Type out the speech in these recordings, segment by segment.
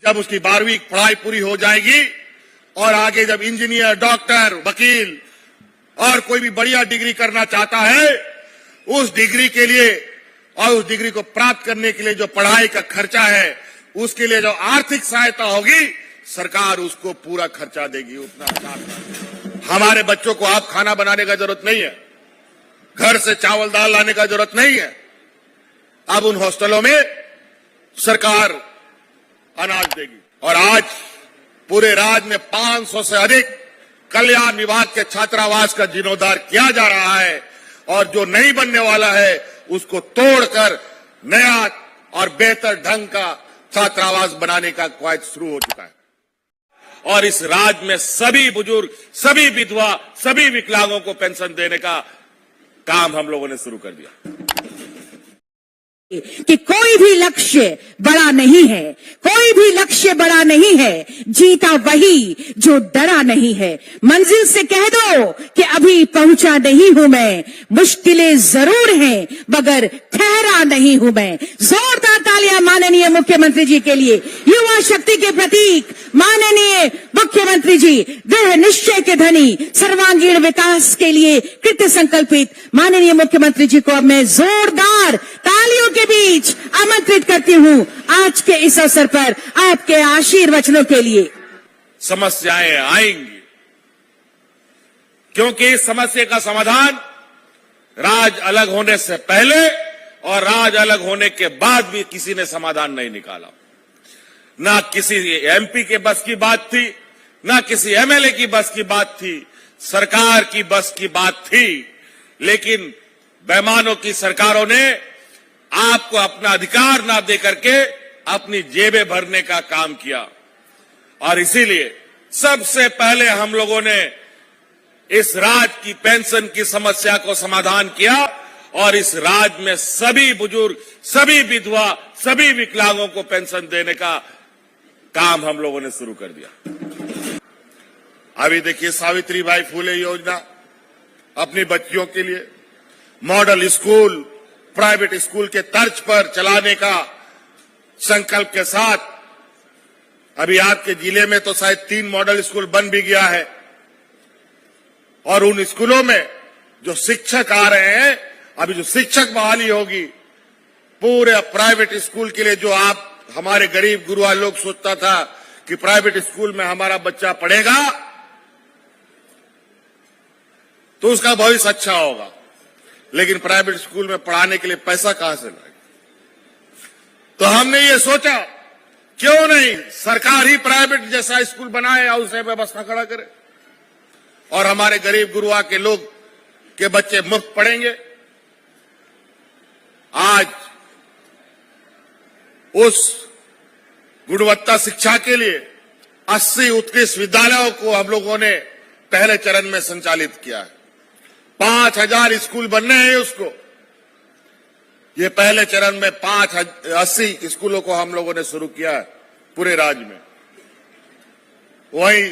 जब उसकी 12वीं पढ़ाई पूरी हो जाएगी और आगे जब इंजीनियर, डॉक्टर, वकील और कोई भी बढ़िया डिग्री करना चाहता है, उस डिग्री के लिए और उस डिग्री को प्राप्त करने के लिए जो पढ़ाई का खर्चा है, उसके लिए जो आर्थिक सहायता होगी, सरकार उसको पूरा खर्चा देगी। उतना हमारे बच्चों को आप खाना बनाने का जरूरत नहीं है, घर से चावल दाल लाने का जरूरत नहीं है। अब उन हॉस्टलों में सरकार अनाज देगी। और आज पूरे राज्य में 500 से अधिक कल्याण विभाग के छात्रावास का जीर्णोद्धार किया जा रहा है और जो नहीं बनने वाला है उसको तोड़कर नया और बेहतर ढंग का छात्रावास बनाने का कवायद शुरू हो चुका है। और इस राज्य में सभी बुजुर्ग, सभी विधवा, सभी विकलांगों को पेंशन देने का काम हम लोगों ने शुरू कर दिया। कि कोई भी लक्ष्य बड़ा नहीं है, कोई भी लक्ष्य बड़ा नहीं है, जीता वही जो डरा नहीं है। मंजिल से कह दो कि अभी पहुंचा नहीं हूं मैं, मुश्किलें जरूर हैं मगर ठहरा नहीं हूं मैं। जोरदार तालियां माननीय मुख्यमंत्री जी के लिए। युवा शक्ति के प्रतीक माननीय मुख्यमंत्री जी, दृढ़ निश्चय के धनी, सर्वांगीण विकास के लिए कृत संकल्पित माननीय मुख्यमंत्री जी को अब मैं जोरदार तालियों के बीच आमंत्रित करती हूं आज के इस अवसर पर आपके आशीर्वचनों के लिए। समस्याएं आएंगी क्योंकि इस समस्या का समाधान राज्य अलग होने से पहले और राज्य अलग होने के बाद भी किसी ने समाधान नहीं निकाला। ना किसी एमपी के बस की बात थी, ना किसी एमएलए की बस की बात थी, सरकार की बस की बात थी। लेकिन बेईमानों की सरकारों ने आपको अपना अधिकार ना दे करके अपनी जेबें भरने का काम किया और इसीलिए सबसे पहले हम लोगों ने इस राज्य की पेंशन की समस्या को समाधान किया और इस राज्य में सभी बुजुर्ग, सभी विधवा, सभी विकलांगों को पेंशन देने का काम हम लोगों ने शुरू कर दिया। अभी देखिए सावित्रीबाई फुले योजना अपनी बच्चियों के लिए मॉडल स्कूल, प्राइवेट स्कूल के तर्ज पर चलाने का संकल्प के साथ अभी आपके जिले में तो शायद 3 मॉडल स्कूल बन भी गया है और उन स्कूलों में जो शिक्षक आ रहे हैं, अभी जो शिक्षक बहाली होगी पूरे प्राइवेट स्कूल के लिए, जो आप हमारे गरीब गुरुआ लोग सोचता था कि प्राइवेट स्कूल में हमारा बच्चा पढ़ेगा तो उसका भविष्य अच्छा होगा, लेकिन प्राइवेट स्कूल में पढ़ाने के लिए पैसा कहां से लाएगा। तो हमने ये सोचा क्यों नहीं सरकार ही प्राइवेट जैसा स्कूल बनाए और उसे व्यवस्था खड़ा करे और हमारे गरीब गुरुआ के लोग के बच्चे मुफ्त पढ़ेंगे। आज उस गुणवत्ता शिक्षा के लिए 80 उत्कृष्ट विद्यालयों को हम लोगों ने पहले चरण में संचालित किया है। 5000 स्कूल बनने हैं उसको। ये पहले चरण में 80 स्कूलों को हम लोगों ने शुरू किया है पूरे राज्य में। वही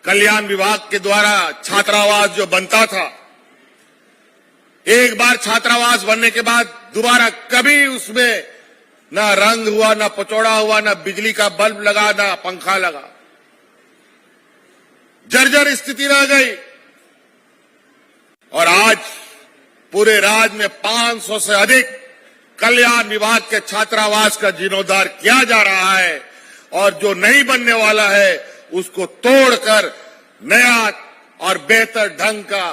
कल्याण विभाग के द्वारा छात्रावास जो बनता था, एक बार छात्रावास बनने के बाद दोबारा कभी उसमें ना रंग हुआ, ना पचौड़ा हुआ, ना बिजली का बल्ब लगा, ना पंखा लगा। जर्जर स्थिति रह गई और आज पूरे राज्य में 500 से अधिक कल्याण विभाग के छात्रावास का जीर्णोद्धार किया जा रहा है और जो नहीं बनने वाला है उसको तोड़कर नया और बेहतर ढंग का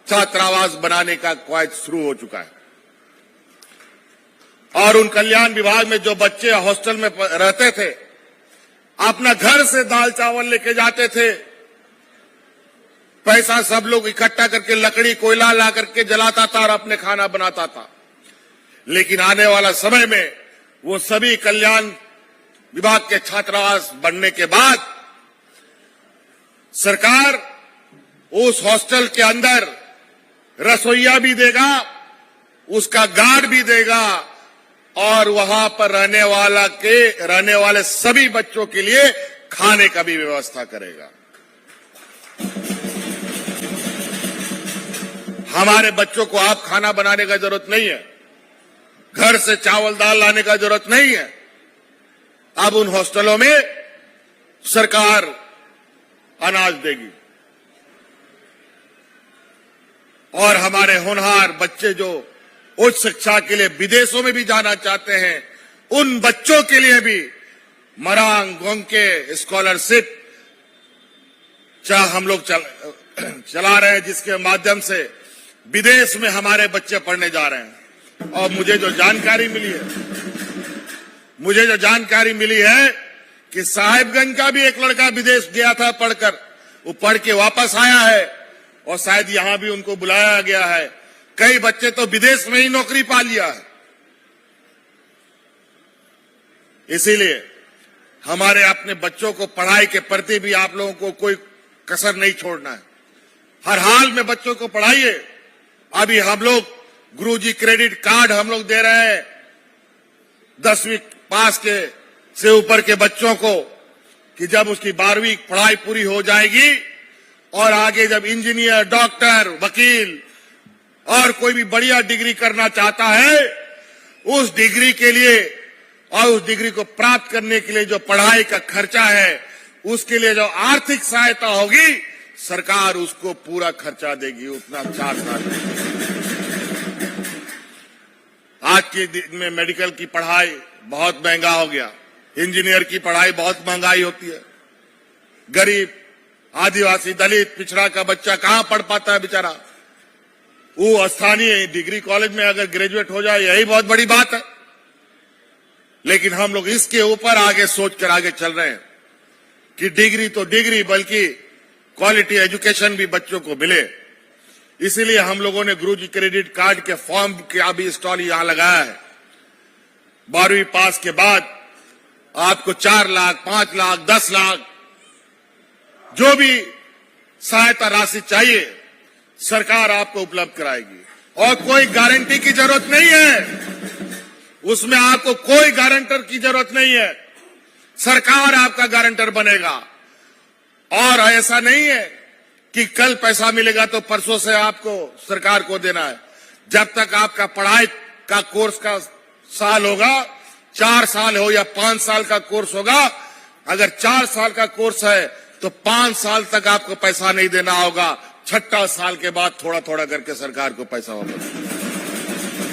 छात्रावास बनाने का कवायद शुरू हो चुका है। और उन कल्याण विभाग में जो बच्चे हॉस्टल में रहते थे, अपना घर से दाल चावल लेके जाते थे, पैसा सब लोग इकट्ठा करके लकड़ी कोयला ला करके जलाता था और अपने खाना बनाता था। लेकिन आने वाला समय में वो सभी कल्याण विभाग के छात्रावास बनने के बाद सरकार उस हॉस्टल के अंदर रसोइया भी देगा, उसका गार्ड भी देगा और वहां पर रहने वाले सभी बच्चों के लिए खाने का भी व्यवस्था करेगा। हमारे बच्चों को आप खाना बनाने का जरूरत नहीं है, घर से चावल दाल लाने का जरूरत नहीं है। अब उन हॉस्टलों में सरकार अनाज देगी और हमारे होनहार बच्चे जो उच्च शिक्षा के लिए विदेशों में भी जाना चाहते हैं, उन बच्चों के लिए भी मरांग गोंके स्कॉलरशिप हम लोग चला रहे हैं, जिसके माध्यम से विदेश में हमारे बच्चे पढ़ने जा रहे हैं। और मुझे जो जानकारी मिली है कि साहिबगंज का भी एक लड़का विदेश गया था पढ़कर, वो पढ़ के वापस आया है और शायद यहां भी उनको बुलाया गया है। कई बच्चे तो विदेश में ही नौकरी पा लिया है। इसीलिए हमारे अपने बच्चों को पढ़ाई के प्रति भी आप लोगों को कोई कसर नहीं छोड़ना है। हर हाल में बच्चों को पढ़ाइए। अभी हम लोग गुरुजी क्रेडिट कार्ड हम लोग दे रहे हैं 10वीं पास के से ऊपर के बच्चों को, कि जब उसकी 12वीं पढ़ाई पूरी हो जाएगी और आगे जब इंजीनियर, डॉक्टर, वकील और कोई भी बढ़िया डिग्री करना चाहता है, उस डिग्री के लिए और उस डिग्री को प्राप्त करने के लिए जो पढ़ाई का खर्चा है, उसके लिए जो आर्थिक सहायता होगी, सरकार उसको पूरा खर्चा देगी, उतना चार्ज ना देगी। आज के दिन में मेडिकल की पढ़ाई बहुत महंगा हो गया, इंजीनियर की पढ़ाई बहुत महंगाई होती है। गरीब, आदिवासी, दलित, पिछड़ा का बच्चा कहां पढ़ पाता है बेचारा। वो स्थानीय डिग्री कॉलेज में अगर ग्रेजुएट हो जाए, यही बहुत बड़ी बात है। लेकिन हम लोग इसके ऊपर आगे सोचकर आगे चल रहे हैं कि डिग्री तो डिग्री, बल्कि क्वालिटी एजुकेशन भी बच्चों को मिले। इसीलिए हम लोगों ने गुरुजी क्रेडिट कार्ड के फॉर्म का भी स्टॉल यहां लगाया है। 12वीं पास के बाद आपको 4 लाख, 5 लाख, 10 लाख जो भी सहायता राशि चाहिए, सरकार आपको उपलब्ध कराएगी और कोई गारंटी की जरूरत नहीं है। उसमें आपको कोई गारंटर की जरूरत नहीं है, सरकार आपका गारंटर बनेगा। और ऐसा नहीं है कि कल पैसा मिलेगा तो परसों से आपको सरकार को देना है। जब तक आपका पढ़ाई का कोर्स का साल होगा, 4 साल हो या 5 साल का कोर्स होगा, अगर 4 साल का कोर्स है तो 5 साल तक आपको पैसा नहीं देना होगा। 6ठा साल के बाद थोड़ा थोड़ा करके सरकार को पैसा वापस।